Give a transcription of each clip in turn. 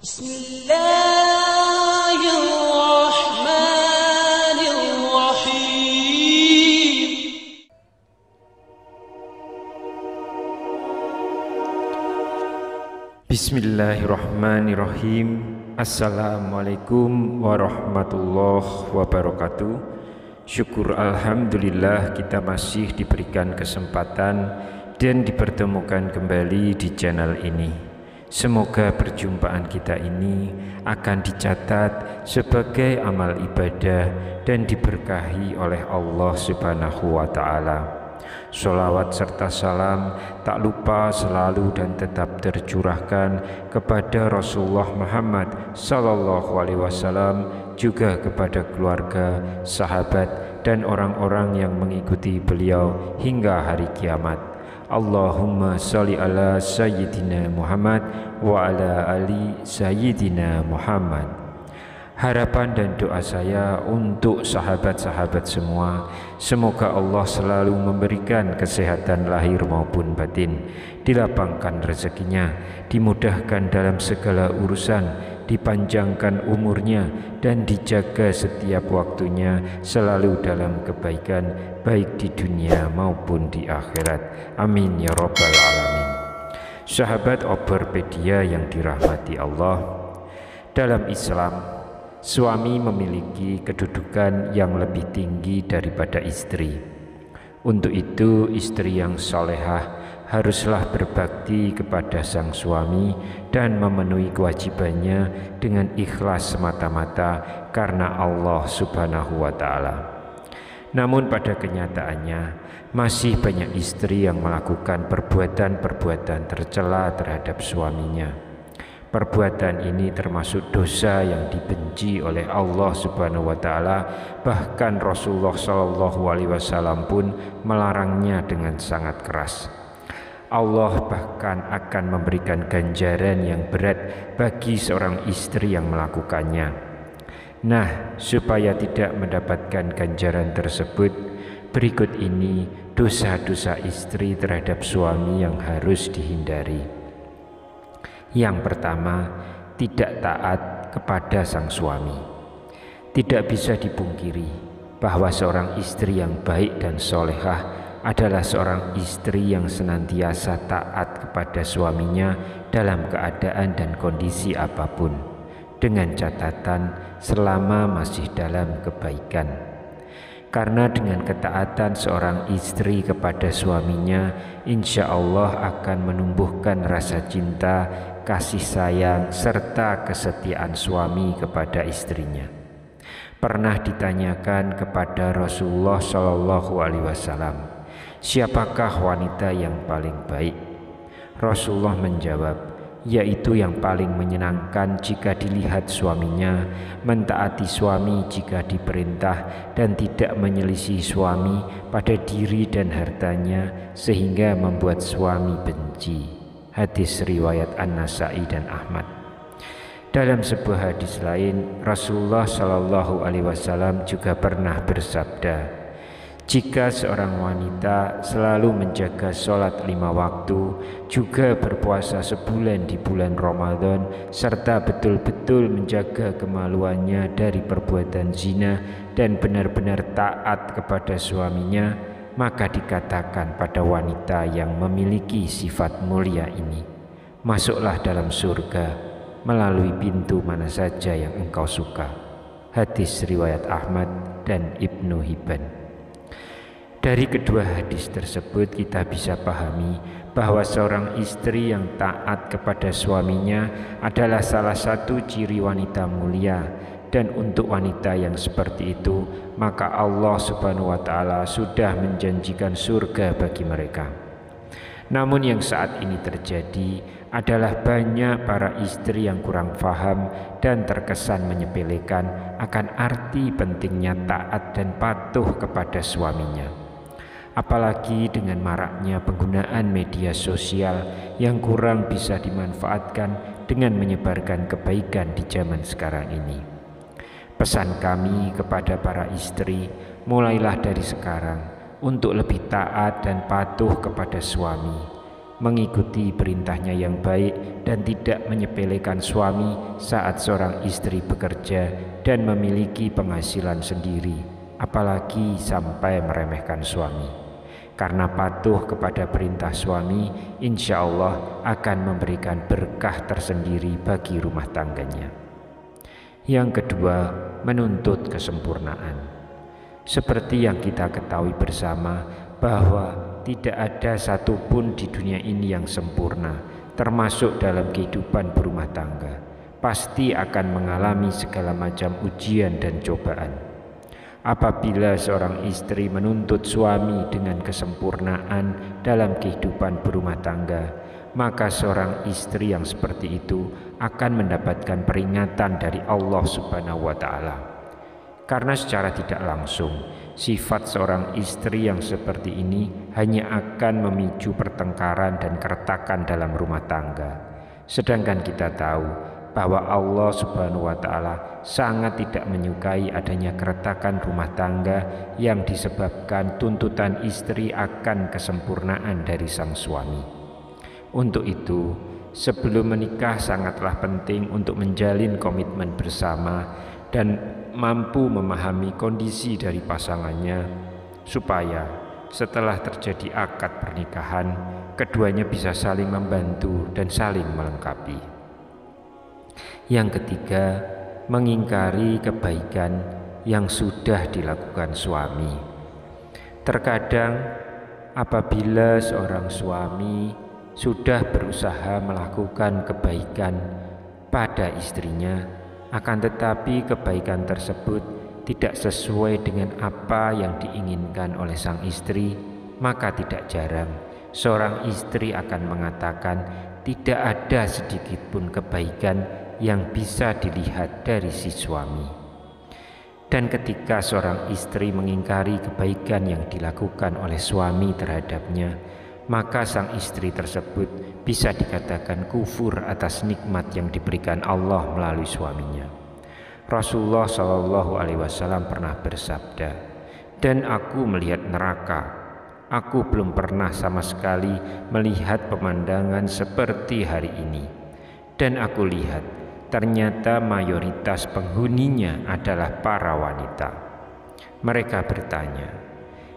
Bismillahirrahmanirrahim. Bismillahirrahmanirrahim. Assalamualaikum warahmatullahi wabarakatuh. Syukur alhamdulillah kita masih diberikan kesempatan dan dipertemukan kembali di channel ini. Semoga perjumpaan kita ini akan dicatat sebagai amal ibadah dan diberkahi oleh Allah Subhanahu wa ta'ala. Sholawat serta salam tak lupa selalu dan tetap tercurahkan kepada Rasulullah Muhammad sallallahu alaihi wasallam, juga kepada keluarga, sahabat dan orang-orang yang mengikuti beliau hingga hari kiamat. Allahumma sholli ala sayyidina Muhammad wa ala ali sayyidina Muhammad. Harapan dan doa saya untuk sahabat-sahabat semua, semoga Allah selalu memberikan kesehatan lahir maupun batin, dilapangkan rezekinya, dimudahkan dalam segala urusan, dipanjangkan umurnya, dan dijaga setiap waktunya selalu dalam kebaikan, baik di dunia maupun di akhirat. Amin ya rabbal alamin. Sahabat Oborpedia yang dirahmati Allah, dalam Islam suami memiliki kedudukan yang lebih tinggi daripada istri. Untuk itu istri yang solehah haruslah berbakti kepada sang suami dan memenuhi kewajibannya dengan ikhlas semata-mata karena Allah Subhanahu wa ta'ala. Namun pada kenyataannya masih banyak istri yang melakukan perbuatan-perbuatan tercela terhadap suaminya. Perbuatan ini termasuk dosa yang dibenci oleh Allah Subhanahu wa ta'ala. Bahkan Rasulullah sallallahu alaihi wasallam pun melarangnya dengan sangat keras. Allah bahkan akan memberikan ganjaran yang berat bagi seorang istri yang melakukannya. Nah, supaya tidak mendapatkan ganjaran tersebut, berikut ini dosa-dosa istri terhadap suami yang harus dihindari. Yang pertama, tidak taat kepada sang suami. Tidak bisa dipungkiri bahwa seorang istri yang baik dan solehah adalah seorang istri yang senantiasa taat kepada suaminya dalam keadaan dan kondisi apapun, dengan catatan selama masih dalam kebaikan. Karena dengan ketaatan seorang istri kepada suaminya, insya Allah akan menumbuhkan rasa cinta, kasih sayang, serta kesetiaan suami kepada istrinya. Pernah ditanyakan kepada Rasulullah Shallallahu Alaihi Wasallam, siapakah wanita yang paling baik? Rasulullah menjawab, yaitu yang paling menyenangkan jika dilihat suaminya, mentaati suami jika diperintah, dan tidak menyelisih suami pada diri dan hartanya sehingga membuat suami benci. Hadis riwayat An-Nasa'i dan Ahmad. Dalam sebuah hadis lain, Rasulullah Shallallahu Alaihi Wasallam juga pernah bersabda, jika seorang wanita selalu menjaga sholat 5 waktu, juga berpuasa sebulan di bulan Ramadan, serta betul-betul menjaga kemaluannya dari perbuatan zina dan benar-benar taat kepada suaminya, maka dikatakan pada wanita yang memiliki sifat mulia ini, masuklah dalam surga melalui pintu mana saja yang engkau suka. Hadis riwayat Ahmad dan Ibnu Hibban. Dari kedua hadis tersebut kita bisa pahami bahwa seorang istri yang taat kepada suaminya adalah salah satu ciri wanita mulia, dan untuk wanita yang seperti itu maka Allah Subhanahu wa ta'ala sudah menjanjikan surga bagi mereka. Namun yang saat ini terjadi adalah banyak para istri yang kurang paham dan terkesan menyepelekan akan arti pentingnya taat dan patuh kepada suaminya. Apalagi dengan maraknya penggunaan media sosial yang kurang bisa dimanfaatkan dengan menyebarkan kebaikan di zaman sekarang ini. Pesan kami kepada para istri, mulailah dari sekarang untuk lebih taat dan patuh kepada suami. mengikuti perintahnya yang baik dan tidak menyepelekan suami saat seorang istri bekerja dan memiliki penghasilan sendiri, apalagi sampai meremehkan suami. Karena patuh kepada perintah suami, insya Allah akan memberikan berkah tersendiri bagi rumah tangganya. Yang kedua, menuntut kesempurnaan. Seperti yang kita ketahui bersama bahwa tidak ada satupun di dunia ini yang sempurna, termasuk dalam kehidupan berumah tangga. Pasti akan mengalami segala macam ujian dan cobaan. Apabila seorang istri menuntut suami dengan kesempurnaan dalam kehidupan berumah tangga, maka seorang istri yang seperti itu akan mendapatkan peringatan dari Allah Subhanahu wa Ta'ala. Karena secara tidak langsung, sifat seorang istri yang seperti ini hanya akan memicu pertengkaran dan keretakan dalam rumah tangga. Sedangkan kita tahu bahwa Allah Subhanahu wa Ta'ala sangat tidak menyukai adanya keretakan rumah tangga yang disebabkan tuntutan istri akan kesempurnaan dari sang suami. Untuk itu, sebelum menikah sangatlah penting untuk menjalin komitmen bersama dan mampu memahami kondisi dari pasangannya, supaya setelah terjadi akad pernikahan, keduanya bisa saling membantu dan saling melengkapi. Yang ketiga, mengingkari kebaikan yang sudah dilakukan suami. Terkadang apabila seorang suami sudah berusaha melakukan kebaikan pada istrinya, akan tetapi kebaikan tersebut tidak sesuai dengan apa yang diinginkan oleh sang istri, maka tidak jarang seorang istri akan mengatakan tidak ada sedikit pun kebaikan yang bisa dilihat dari si suami. Dan ketika seorang istri mengingkari kebaikan yang dilakukan oleh suami terhadapnya, maka sang istri tersebut bisa dikatakan kufur atas nikmat yang diberikan Allah melalui suaminya. Rasulullah SAW pernah bersabda, "Dan aku melihat neraka. Aku belum pernah sama sekali melihat pemandangan seperti hari ini. Dan aku lihat ternyata mayoritas penghuninya adalah para wanita." Mereka bertanya,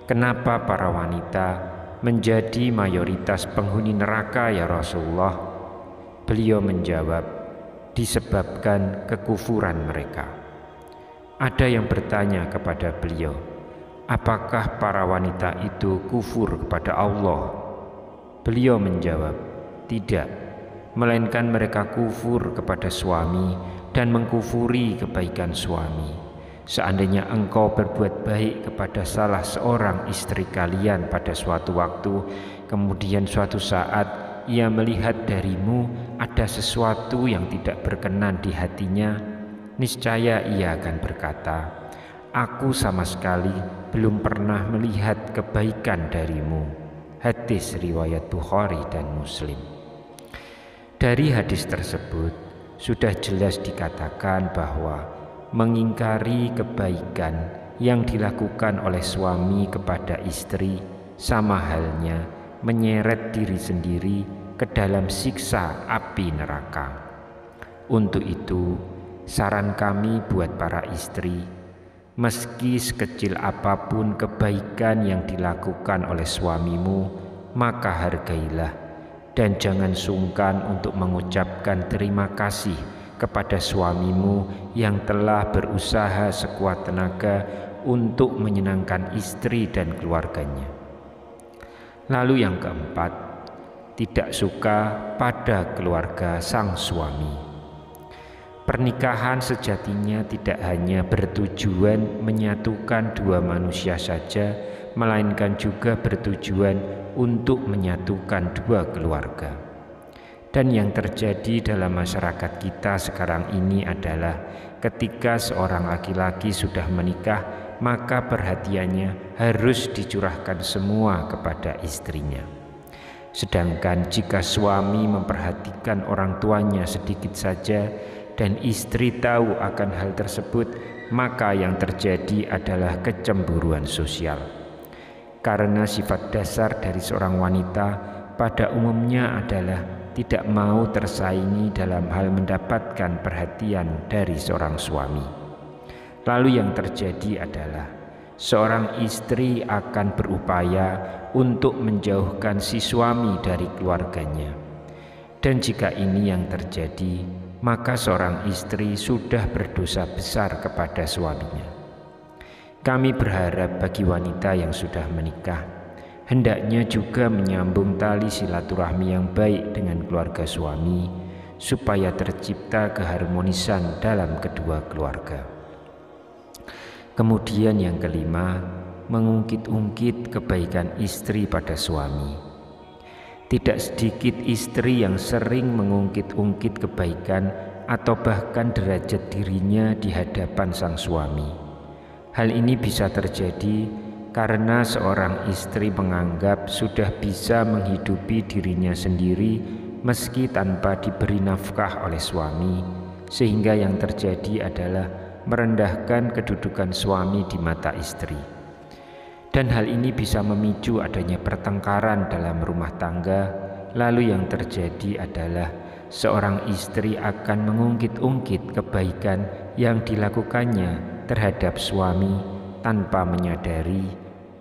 "Kenapa para wanita menjadi mayoritas penghuni neraka ya Rasulullah?" Beliau menjawab, "Disebabkan kekufuran mereka." Ada yang bertanya kepada beliau, "Apakah para wanita itu kufur kepada Allah?" Beliau menjawab, "Tidak, melainkan mereka kufur kepada suami dan mengkufuri kebaikan suami. Seandainya engkau berbuat baik kepada salah seorang istri kalian pada suatu waktu, kemudian suatu saat ia melihat darimu ada sesuatu yang tidak berkenan di hatinya, niscaya ia akan berkata, 'Aku sama sekali belum pernah melihat kebaikan darimu.'" Hadis riwayat Bukhari dan Muslim. Dari hadis tersebut sudah jelas dikatakan bahwa mengingkari kebaikan yang dilakukan oleh suami kepada istri sama halnya menyeret diri sendiri ke dalam siksa api neraka. Untuk itu, saran kami buat para istri, meski sekecil apapun kebaikan yang dilakukan oleh suamimu, maka hargailah dan jangan sungkan untuk mengucapkan terima kasih kepada suamimu yang telah berusaha sekuat tenaga untuk menyenangkan istri dan keluarganya. Lalu yang keempat, tidak suka pada keluarga sang suami. Pernikahan sejatinya tidak hanya bertujuan menyatukan dua manusia saja, melainkan juga bertujuan untuk menyatukan dua keluarga. Dan yang terjadi dalam masyarakat kita sekarang ini adalah ketika seorang laki-laki sudah menikah, maka perhatiannya harus dicurahkan semua kepada istrinya. Sedangkan jika suami memperhatikan orang tuanya sedikit saja dan istri tahu akan hal tersebut, maka yang terjadi adalah kecemburuan sosial. Karena sifat dasar dari seorang wanita pada umumnya adalah tidak mau tersaingi dalam hal mendapatkan perhatian dari seorang suami. Lalu yang terjadi adalah seorang istri akan berupaya untuk menjauhkan si suami dari keluarganya. Dan jika ini yang terjadi, maka seorang istri sudah berdosa besar kepada suaminya. Kami berharap bagi wanita yang sudah menikah, hendaknya juga menyambung tali silaturahmi yang baik dengan keluarga suami, supaya tercipta keharmonisan dalam kedua keluarga. Kemudian yang kelima, mengungkit-ungkit kebaikan istri pada suami. Tidak sedikit istri yang sering mengungkit-ungkit kebaikan atau bahkan derajat dirinya di hadapan sang suami. Hal ini bisa terjadi karena seorang istri menganggap sudah bisa menghidupi dirinya sendiri meski tanpa diberi nafkah oleh suami, sehingga yang terjadi adalah merendahkan kedudukan suami di mata istri. Dan hal ini bisa memicu adanya pertengkaran dalam rumah tangga. Lalu yang terjadi adalah seorang istri akan mengungkit-ungkit kebaikan yang dilakukannya terhadap suami tanpa menyadari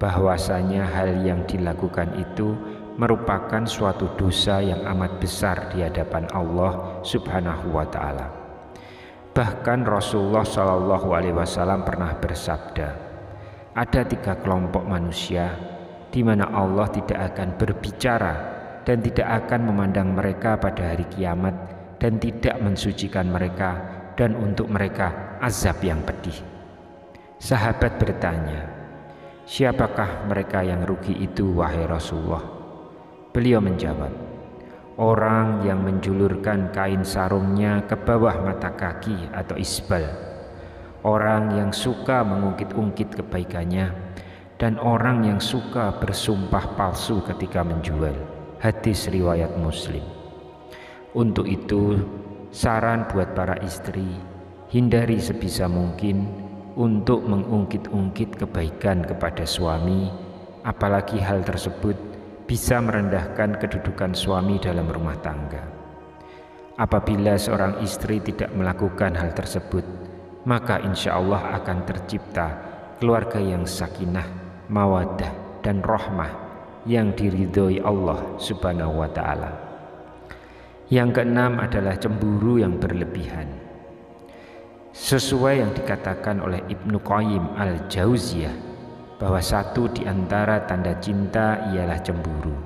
bahwasanya hal yang dilakukan itu merupakan suatu dosa yang amat besar di hadapan Allah Subhanahu wa Ta'ala. Bahkan Rasulullah SAW pernah bersabda, ada 3 kelompok manusia di mana Allah tidak akan berbicara dan tidak akan memandang mereka pada hari kiamat dan tidak mensucikan mereka, dan untuk mereka azab yang pedih. Sahabat bertanya, siapakah mereka yang rugi itu wahai Rasulullah? Beliau menjawab, orang yang menjulurkan kain sarungnya ke bawah mata kaki atau isbal, orang yang suka mengungkit-ungkit kebaikannya, dan orang yang suka bersumpah palsu ketika menjual. Hadis riwayat Muslim. Untuk itu, saran buat para istri, hindari sebisa mungkin untuk mengungkit-ungkit kebaikan kepada suami, apalagi hal tersebut bisa merendahkan kedudukan suami dalam rumah tangga. Apabila seorang istri tidak melakukan hal tersebut, maka insya Allah akan tercipta keluarga yang sakinah, mawaddah, dan rahmah yang diridhoi Allah Subhanahu wa Ta'ala. Yang keenam adalah cemburu yang berlebihan. Sesuai yang dikatakan oleh Ibnu Qayyim al-Jauziyah, bahwa satu di antara tanda cinta ialah cemburu.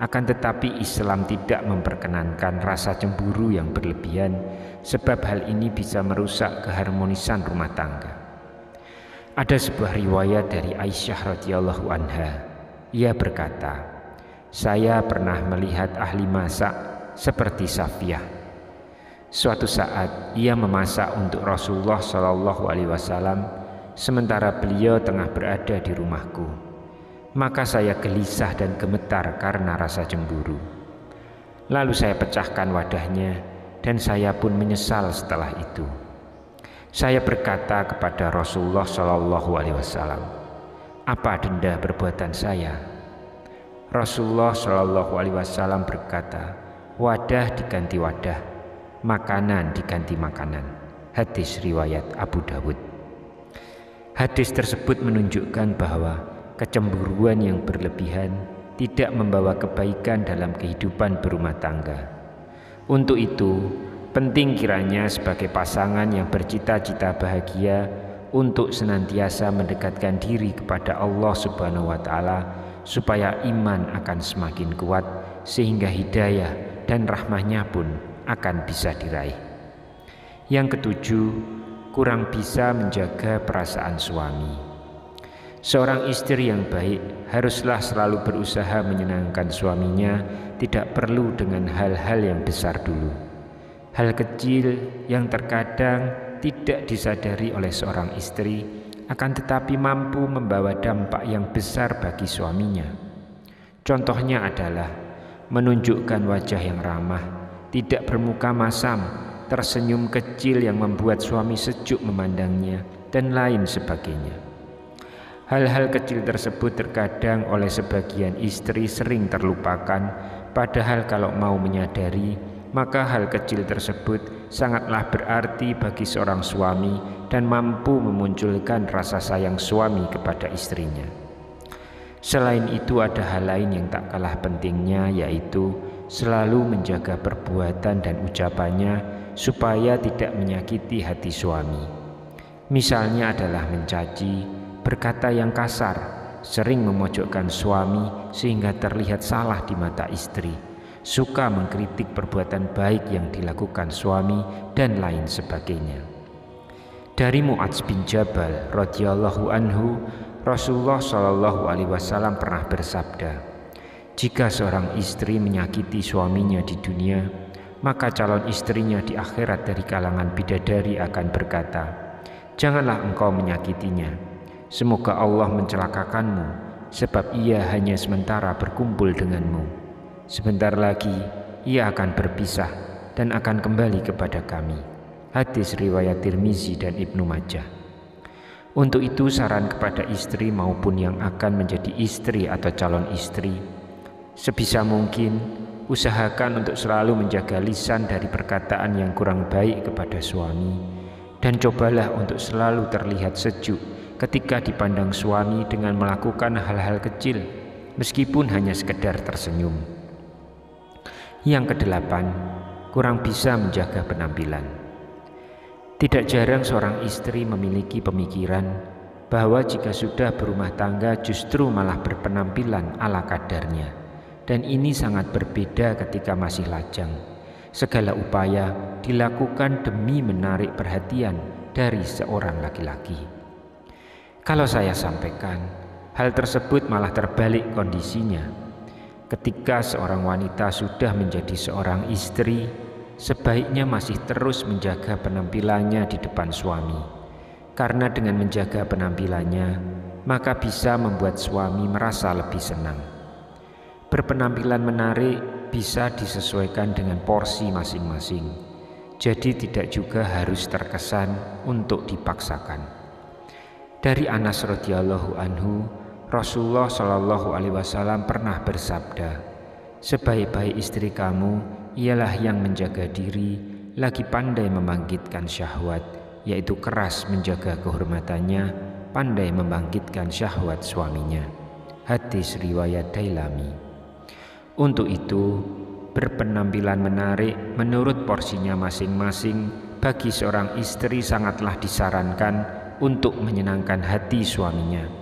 Akan tetapi Islam tidak memperkenankan rasa cemburu yang berlebihan, sebab hal ini bisa merusak keharmonisan rumah tangga. Ada sebuah riwayat dari Aisyah radhiyallahu anha. Ia berkata, saya pernah melihat ahli masak seperti Safiyah. Suatu saat ia memasak untuk Rasulullah SAW, sementara beliau tengah berada di rumahku. Maka saya gelisah dan gemetar karena rasa cemburu. Lalu saya pecahkan wadahnya dan saya pun menyesal setelah itu. Saya berkata kepada Rasulullah SAW, apa denda perbuatan saya? Rasulullah SAW berkata, wadah diganti wadah, makanan diganti makanan. Hadis riwayat Abu Dawud. Hadis tersebut menunjukkan bahwa kecemburuan yang berlebihan tidak membawa kebaikan dalam kehidupan berumah tangga. Untuk itu, penting kiranya sebagai pasangan yang bercita-cita bahagia untuk senantiasa mendekatkan diri kepada Allah Subhanahu wa Ta'ala, supaya iman akan semakin kuat sehingga hidayah dan rahmahnya pun akan bisa diraih. Yang ketujuh, kurang bisa menjaga perasaan suami. Seorang istri yang baik haruslah selalu berusaha menyenangkan suaminya, tidak perlu dengan hal-hal yang besar dulu. Hal kecil yang terkadang tidak disadari oleh seorang istri, akan tetapi mampu membawa dampak yang besar bagi suaminya. Contohnya adalah menunjukkan wajah yang ramah, tidak bermuka masam, tersenyum kecil yang membuat suami sejuk memandangnya, dan lain sebagainya. Hal-hal kecil tersebut terkadang oleh sebagian istri sering terlupakan, padahal kalau mau menyadari, maka hal kecil tersebut sangatlah berarti bagi seorang suami dan mampu memunculkan rasa sayang suami kepada istrinya. Selain itu ada hal lain yang tak kalah pentingnya, yaitu selalu menjaga perbuatan dan ucapannya supaya tidak menyakiti hati suami. Misalnya adalah mencaci, berkata yang kasar, sering memojokkan suami sehingga terlihat salah di mata istri, suka mengkritik perbuatan baik yang dilakukan suami, dan lain sebagainya. Dari Mu'adz bin Jabal radhiyallahu anhu, Rasulullah shallallahu alaihi wasallam pernah bersabda, jika seorang istri menyakiti suaminya di dunia, maka calon istrinya di akhirat dari kalangan bidadari akan berkata, janganlah engkau menyakitinya, semoga Allah mencelakakanmu, sebab ia hanya sementara berkumpul denganmu. Sebentar lagi ia akan berpisah dan akan kembali kepada kami. Hadis riwayat Tirmizi dan Ibnu Majah. Untuk itu saran kepada istri maupun yang akan menjadi istri atau calon istri, sebisa mungkin usahakan untuk selalu menjaga lisan dari perkataan yang kurang baik kepada suami, dan cobalah untuk selalu terlihat sejuk ketika dipandang suami dengan melakukan hal-hal kecil, meskipun hanya sekedar tersenyum. Yang kedelapan, kurang bisa menjaga penampilan. Tidak jarang seorang istri memiliki pemikiran bahwa jika sudah berumah tangga justru malah berpenampilan ala kadarnya, dan ini sangat berbeda ketika masih lajang. Segala upaya dilakukan demi menarik perhatian dari seorang laki-laki. Kalau saya sampaikan, hal tersebut malah terbalik kondisinya. Ketika seorang wanita sudah menjadi seorang istri, sebaiknya masih terus menjaga penampilannya di depan suami. Karena dengan menjaga penampilannya, maka bisa membuat suami merasa lebih senang. Berpenampilan menarik bisa disesuaikan dengan porsi masing-masing, jadi tidak juga harus terkesan untuk dipaksakan. Dari Anas radhiyallahu anhu, Rasulullah shallallahu alaihi wasallam pernah bersabda, sebaik-baik istri kamu ialah yang menjaga diri, lagi pandai membangkitkan syahwat, yaitu keras menjaga kehormatannya, pandai membangkitkan syahwat suaminya. Hadis riwayat Dailami. Untuk itu, berpenampilan menarik menurut porsinya masing-masing bagi seorang istri sangatlah disarankan untuk menyenangkan hati suaminya.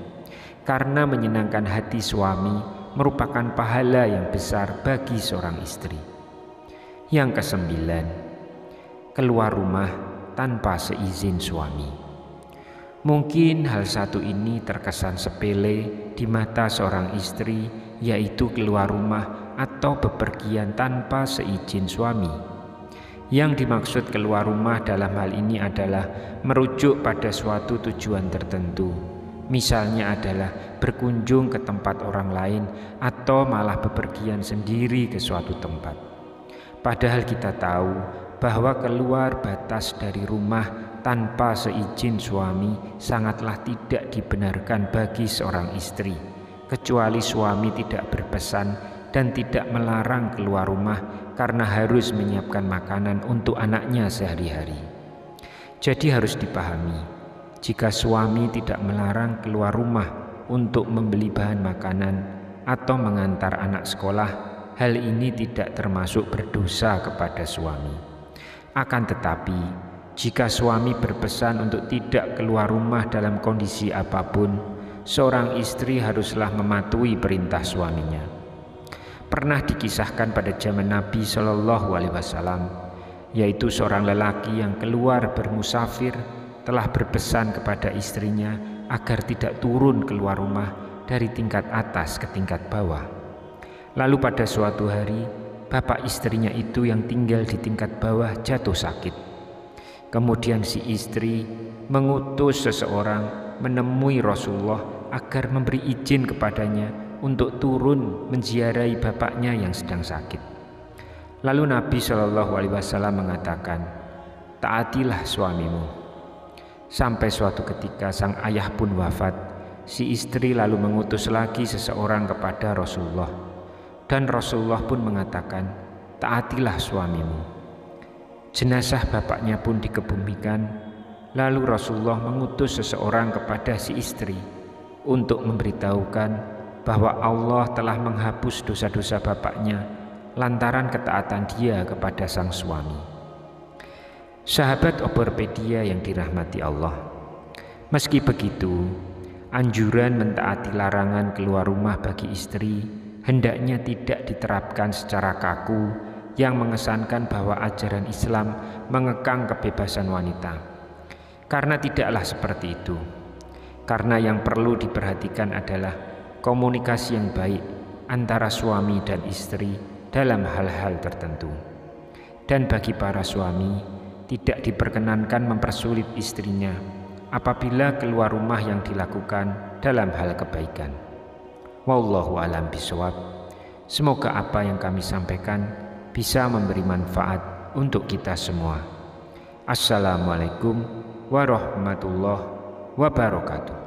Karena menyenangkan hati suami merupakan pahala yang besar bagi seorang istri. Yang kesembilan, keluar rumah tanpa seizin suami. Mungkin hal satu ini terkesan sepele di mata seorang istri, yaitu keluar rumah atau bepergian tanpa seizin suami. Yang dimaksud keluar rumah dalam hal ini adalah merujuk pada suatu tujuan tertentu. Misalnya adalah berkunjung ke tempat orang lain atau malah bepergian sendiri ke suatu tempat. Padahal kita tahu bahwa keluar batas dari rumah tanpa seizin suami sangatlah tidak dibenarkan bagi seorang istri, kecuali suami tidak berpesan dan tidak melarang keluar rumah karena harus menyiapkan makanan untuk anaknya sehari-hari. Jadi harus dipahami, jika suami tidak melarang keluar rumah untuk membeli bahan makanan atau mengantar anak sekolah, hal ini tidak termasuk berdosa kepada suami. Akan tetapi, jika suami berpesan untuk tidak keluar rumah dalam kondisi apapun, seorang istri haruslah mematuhi perintah suaminya. Pernah dikisahkan pada zaman Nabi Shallallahu Alaihi Wasallam, yaitu seorang lelaki yang keluar bermusafir telah berpesan kepada istrinya agar tidak turun keluar rumah dari tingkat atas ke tingkat bawah. Lalu pada suatu hari, bapak istrinya itu yang tinggal di tingkat bawah jatuh sakit. Kemudian si istri mengutus seseorang menemui Rasulullah agar memberi izin kepadanya untuk turun menziarahi bapaknya yang sedang sakit. Lalu Nabi Shallallahu Alaihi Wasallam mengatakan, taatilah suamimu. Sampai suatu ketika sang ayah pun wafat, si istri lalu mengutus lagi seseorang kepada Rasulullah, dan Rasulullah pun mengatakan, taatilah suamimu. Jenazah bapaknya pun dikebumikan, lalu Rasulullah mengutus seseorang kepada si istri untuk memberitahukan bahwa Allah telah menghapus dosa-dosa bapaknya lantaran ketaatan dia kepada sang suami. Sahabat Oborpedia yang dirahmati Allah, meski begitu, anjuran mentaati larangan keluar rumah bagi istri hendaknya tidak diterapkan secara kaku yang mengesankan bahwa ajaran Islam mengekang kebebasan wanita. Karena tidaklah seperti itu. Karena yang perlu diperhatikan adalah komunikasi yang baik antara suami dan istri dalam hal-hal tertentu. Dan bagi para suami, tidak diperkenankan mempersulit istrinya apabila keluar rumah yang dilakukan dalam hal kebaikan. Wallahu a'lam bishawab. Semoga apa yang kami sampaikan bisa memberi manfaat untuk kita semua. Assalamualaikum warahmatullahi wabarakatuh.